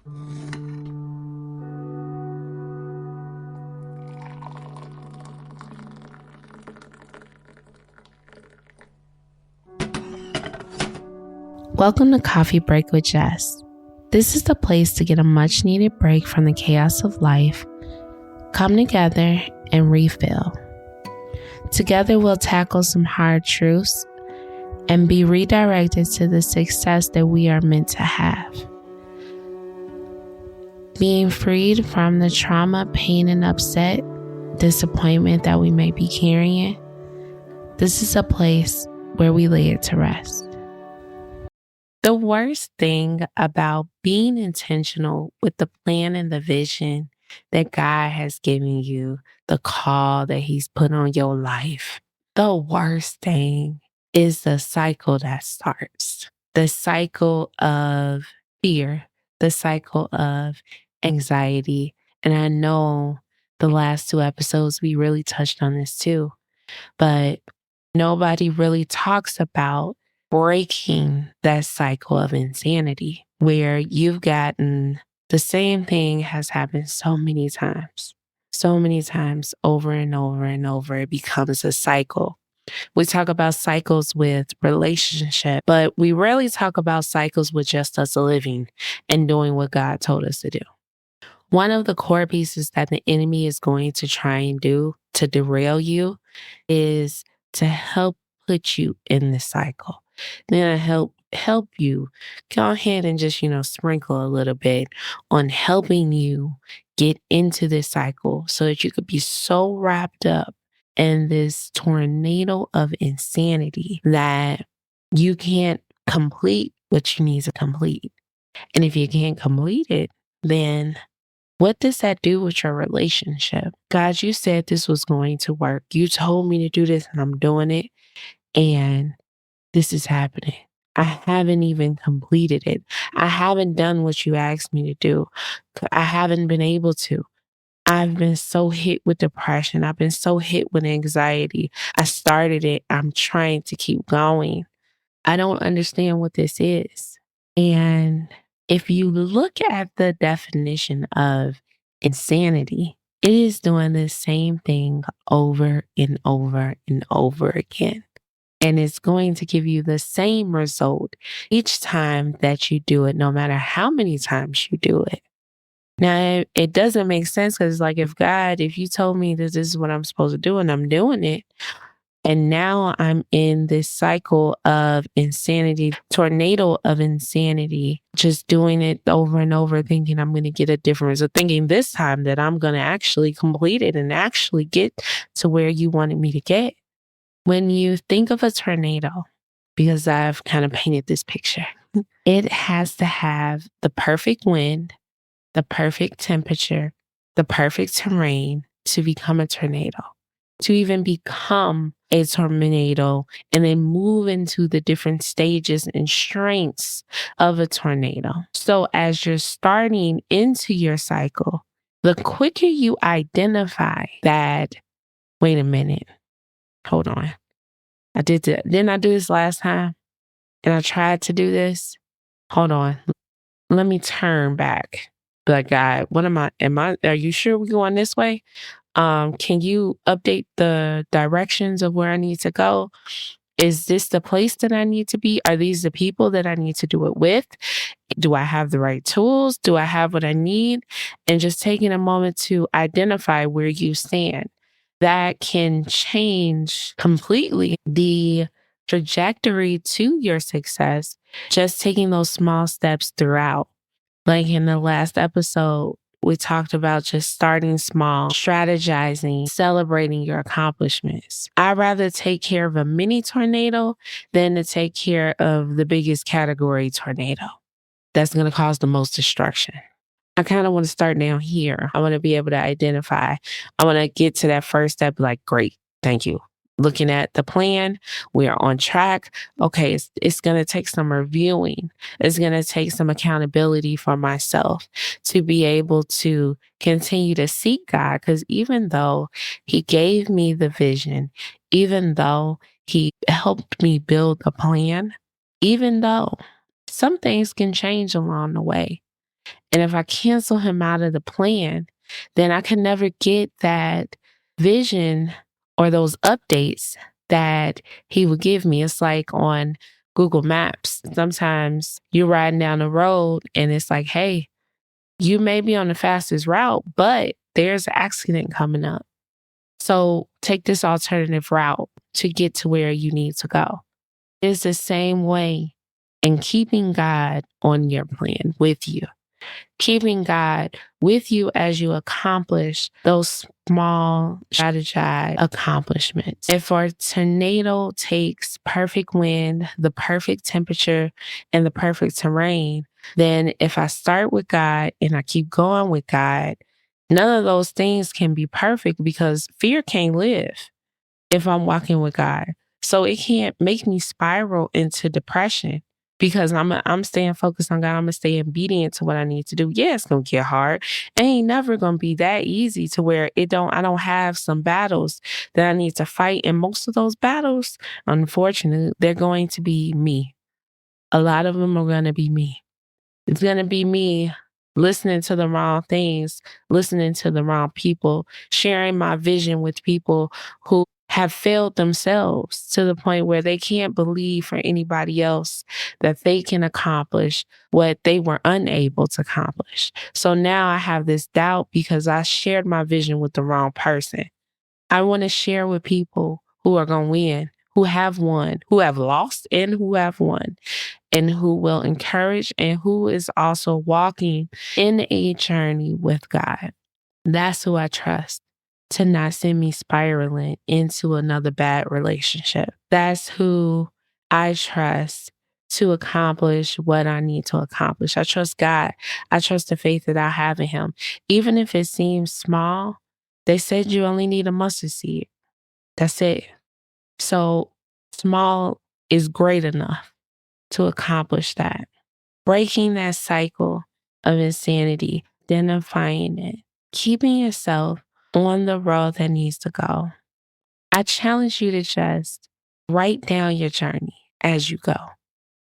Welcome to Coffee Break with Jess. This is the place to get a much needed break from the chaos of life, come together, and refill. Together, we'll tackle some hard truths and be redirected to the success that we are meant to have. Being freed from the trauma, pain, and upset, disappointment that we may be carrying, this is a place where we lay it to rest. The worst thing about being intentional with the plan and the vision that God has given you, the call that He's put on your life, the worst thing is the cycle that starts. The cycle of fear, the cycle of anxiety. And I know the last 2 episodes, we really touched on this too, but nobody really talks about breaking that cycle of insanity where you've gotten the same thing has happened so many times over and over and over. It becomes a cycle. We talk about cycles with relationship, but we rarely talk about cycles with just us living and doing what God told us to do. One of the core pieces that the enemy is going to try and do to derail you is to help put you in this cycle. Then help you go ahead and just, sprinkle a little bit on helping you get into this cycle so that you could be so wrapped up in this tornado of insanity that you can't complete what you need to complete. And if you can't complete it, then what does that do with your relationship? God, you said this was going to work. You told me to do this and I'm doing it. And this is happening. I haven't even completed it. I haven't done what you asked me to do. I haven't been able to. I've been so hit with depression. I've been so hit with anxiety. I started it. I'm trying to keep going. I don't understand what this is. And if you look at the definition of insanity, it is doing the same thing over and over and over again. And it's going to give you the same result each time that you do it, no matter how many times you do it. Now, it doesn't make sense because, like, if you told me that this is what I'm supposed to do and I'm doing it, and now I'm in this cycle of insanity, tornado of insanity, just doing it over and over, thinking I'm going to get a different result, thinking this time that I'm going to actually complete it and actually get to where you wanted me to get. When you think of a tornado, because I've kind of painted this picture, it has to have the perfect wind, the perfect temperature, the perfect terrain to become a tornado. To even become a tornado and then move into the different stages and strengths of a tornado. So as you're starting into your cycle, the quicker you identify that, wait a minute, hold on. Didn't I do this last time? And I tried to do this. Hold on. Let me turn back. But God, are you sure we're going this way? Can you update the directions of where I need to go? Is this the place that I need to be? Are these the people that I need to do it with? Do I have the right tools? Do I have what I need? And just taking a moment to identify where you stand. That can change completely the trajectory to your success. Just taking those small steps throughout. Like in the last episode, we talked about just starting small, strategizing, celebrating your accomplishments. I'd rather take care of a mini tornado than to take care of the biggest category tornado that's going to cause the most destruction. I kind of want to start down here. I want to be able to identify. I want to get to that first step, like, great, thank you. Looking at the plan, we are on track. Okay, it's going to take some reviewing. It's going to take some accountability for myself to be able to continue to seek God. Because even though He gave me the vision, even though He helped me build a plan, even though some things can change along the way. And if I cancel him out of the plan, then I can never get that vision or those updates that he would give me. It's like on Google Maps. Sometimes you're riding down the road and it's like, hey, you may be on the fastest route, but there's an accident coming up. So take this alternative route to get to where you need to go. It's the same way in keeping God on your plan with you. Keeping God with you as you accomplish those small strategized accomplishments. If our tornado takes perfect wind, the perfect temperature, and the perfect terrain, then if I start with God and I keep going with God, none of those things can be perfect because fear can't live if I'm walking with God. So it can't make me spiral into depression because I'm staying focused on God. I'm gonna stay obedient to what I need to do. Yeah, it's gonna get hard. It ain't never gonna be that easy to where I don't have some battles that I need to fight. And most of those battles, unfortunately, they're going to be me. A lot of them are gonna be me. It's going to be me listening to the wrong things, listening to the wrong people, sharing my vision with people who have failed themselves to the point where they can't believe for anybody else that they can accomplish what they were unable to accomplish. So now I have this doubt because I shared my vision with the wrong person. I want to share with people who are going to win, who have won, who have lost, and who have won, and who will encourage and who is also walking in a journey with God. That's who I trust to not send me spiraling into another bad relationship. That's who I trust to accomplish what I need to accomplish. I trust God. I trust the faith that I have in Him. Even if it seems small, they said you only need a mustard seed. That's it. So small is great enough to accomplish that. Breaking that cycle of insanity, identifying it, keeping yourself on the road that needs to go. I challenge you to just write down your journey as you go.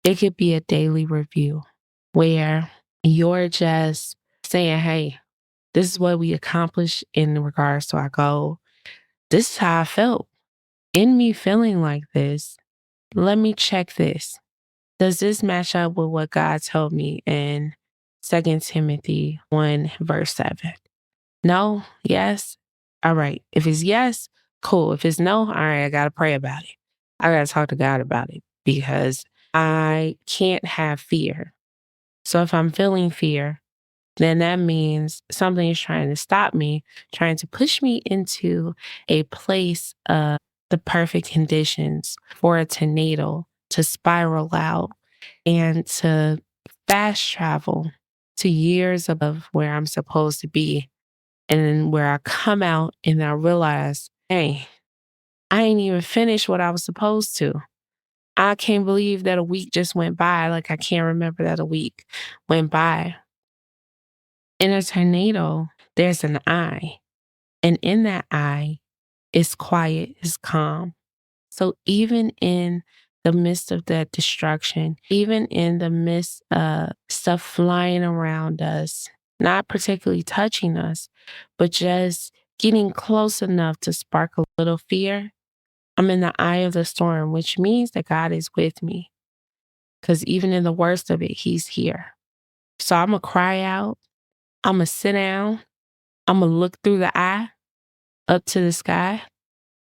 It could be a daily review where you're just saying, hey, this is what we accomplished in regards to our goal. This is how I felt. In me feeling like this, let me check this. Does this match up with what God told me in 2 Timothy 1, verse 7? No? Yes? All right. If it's yes, cool. If it's no, all right, I got to pray about it. I got to talk to God about it because I can't have fear. So if I'm feeling fear, then that means something is trying to stop me, trying to push me into a place of the perfect conditions for a tornado to spiral out and to fast travel to years above where I'm supposed to be. And then where I come out and I realize, hey, I ain't even finished what I was supposed to. I can't believe that a week just went by. Like I can't remember that a week went by. In a tornado, there's an eye. And in that eye, it's quiet, it's calm. So even in the midst of that destruction, even in the midst of stuff flying around us, not particularly touching us, but just getting close enough to spark a little fear, I'm in the eye of the storm, which means that God is with me. Because even in the worst of it, He's here. So I'm going to cry out. I'm going to sit down. I'm going to look through the eye up to the sky.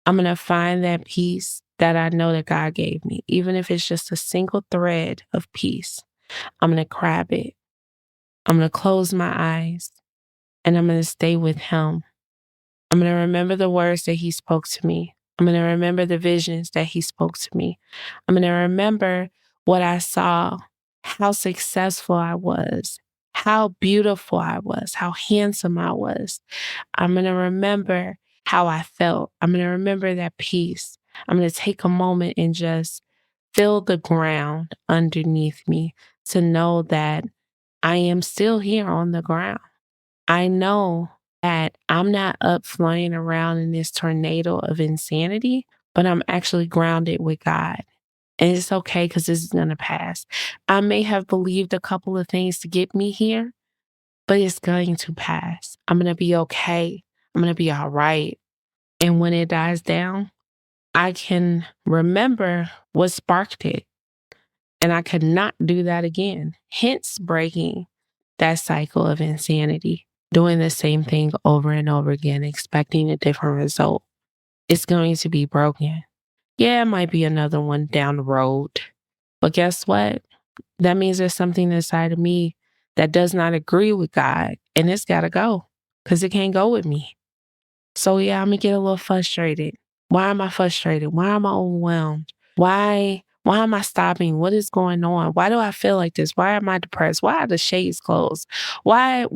I'm going to find that peace that I know that God gave me, even if it's just a single thread of peace. I'm going to grab it. I'm going to close my eyes and I'm going to stay with Him. I'm going to remember the words that He spoke to me. I'm going to remember the visions that He spoke to me. I'm going to remember what I saw, how successful I was, how beautiful I was, how handsome I was. I'm going to remember how I felt. I'm going to remember that peace. I'm going to take a moment and just feel the ground underneath me to know that I am still here on the ground. I know that I'm not up flying around in this tornado of insanity, but I'm actually grounded with God. And it's okay because this is going to pass. I may have believed a couple of things to get me here, but it's going to pass. I'm going to be okay. I'm going to be all right. And when it dies down, I can remember what sparked it. And I could not do that again. Hence breaking that cycle of insanity, doing the same thing over and over again, expecting a different result. It's going to be broken. Yeah, it might be another one down the road. But guess what? That means there's something inside of me that does not agree with God, and it's got to go because it can't go with me. So yeah, I'm going to get a little frustrated. Why am I frustrated? Why am I overwhelmed? Why am I stopping? What is going on? Why do I feel like this? Why am I depressed? Why are the shades closed? Why?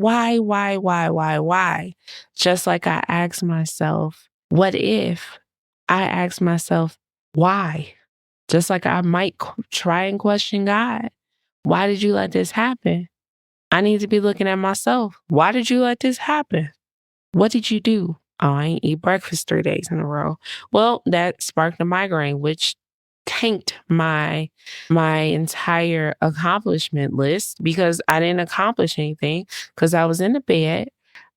Just like I ask myself, what if? I ask myself, why? Just like I might try and question God. Why did you let this happen? I need to be looking at myself. Why did you let this happen? What did you do? Oh, I ain't eat breakfast 3 days in a row. Well, that sparked a migraine, which tanked my entire accomplishment list because I didn't accomplish anything because I was in the bed.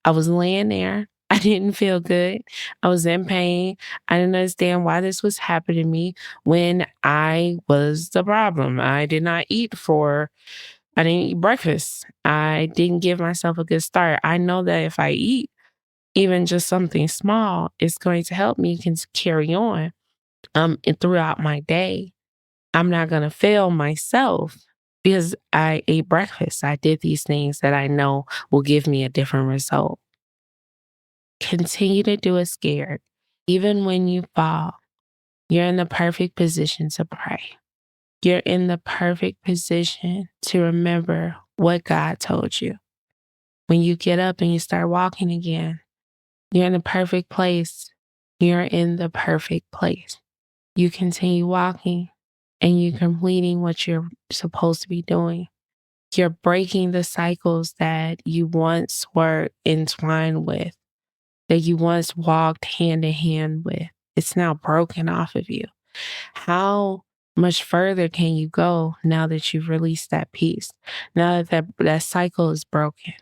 I was laying there. I didn't feel good. I was in pain. I didn't understand why this was happening to me when I was the problem. I didn't eat breakfast. I didn't give myself a good start. I know that if I eat even just something small, it's going to help me carry on and throughout my day. I'm not going to fail myself because I ate breakfast. I did these things that I know will give me a different result. Continue to do it scared. Even when you fall, you're in the perfect position to pray. You're in the perfect position to remember what God told you. When you get up and you start walking again, you're in the perfect place. You're in the perfect place. You continue walking and you're completing what you're supposed to be doing. You're breaking the cycles that you once were entwined with, that you once walked hand in hand with. It's now broken off of you. How much further can you go now that you've released that piece? Now that cycle is broken,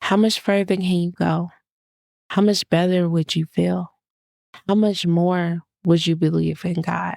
how much further can you go? How much better would you feel? How much more would you believe in God?